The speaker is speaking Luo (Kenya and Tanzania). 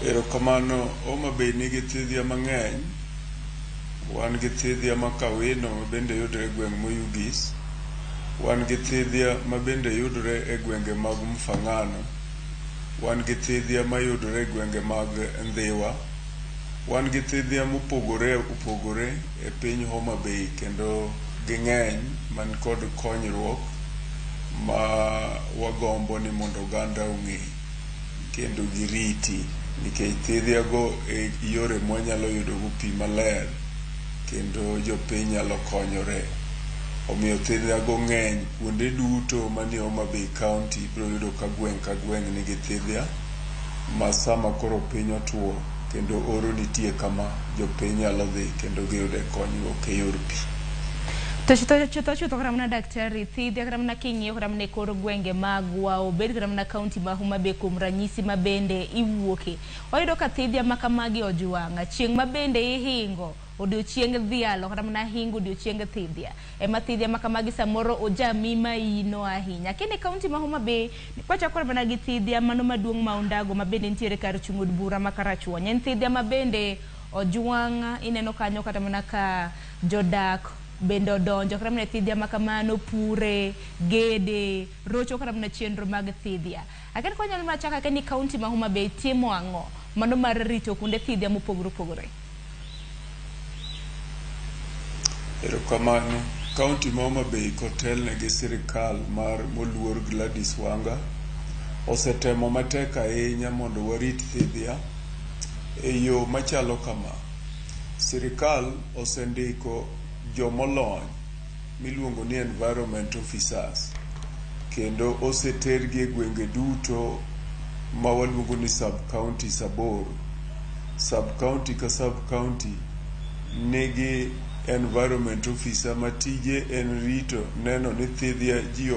Erokamano. Homa Bay nigi thidhia mang'eny. Wan gi thidhia ma Kawino mabende yudore e gweng' Moyugis. Wan gi thidhia mabende yudore e gwenge mag Mfangano. Wan gi thidhia mayudore e gwenge mag Ndhiwa. Wan gi thidhia mopogore opogore e piny Homa Bay kendo ging'eny man kod konyruok ma wagombo ni mondo oganda ong'e kendo giriti, nikech thidhiago e yore mwanyalo yudogo pi maler kendo jopiny nyalo konyore. Omiyo thidhiago ng'eny kuonde duto manie Homa Bay County. Ibiro yudo ka gweng' nigi thidhia ma sama koro piny otuo kendo oro nitie kama jopiny nyalo dhi kendo giyude konyruok e yor pi. Chutho karamna daktari thidhia karamna king'iyo karamna kor gwenge magwa obed karamna kaunti ma Homa Bay kuom ranyisi mabende iwuoke. Oyudo ka thidhia makamagi ojwang'a chieng' mabende ihingo odiochieng' dhialo karamna hingo odiochieng' thidhia. Ema thidhia makamagi samoro ojami maino ahinya. Kini kaunti ma Homa Bay wachako karamna gi thidhia mano maduong' ma Ondago mabende nitiere kar chung' od bura ma Karachuonyo. En thidhia mabende ojwang'a ineno kanyo kata mana ka jodak bende odonjo karamna thidhia makamano pure gede rocho karamna chenro mag thidhia. Aken konyal machaka ke ni kaunti ma Homa Bay timo ang'o mano mar rito kuonde thidhia mopogore opogore. Erokamano. Kaunti ma Homa Bay kotelne gi sirikal mar moluor Gladys Wanga osetemo matek ahinya mondo warit thidhia e yo machalo kama. Sirikal osendiko jomolony miluongo ni environment officers kendo osetergi e gwenge duto ma waluongo ni sub-county saboro. Sub-county ka sub-county nigi environment officer matije en rito neno ni thidhia ji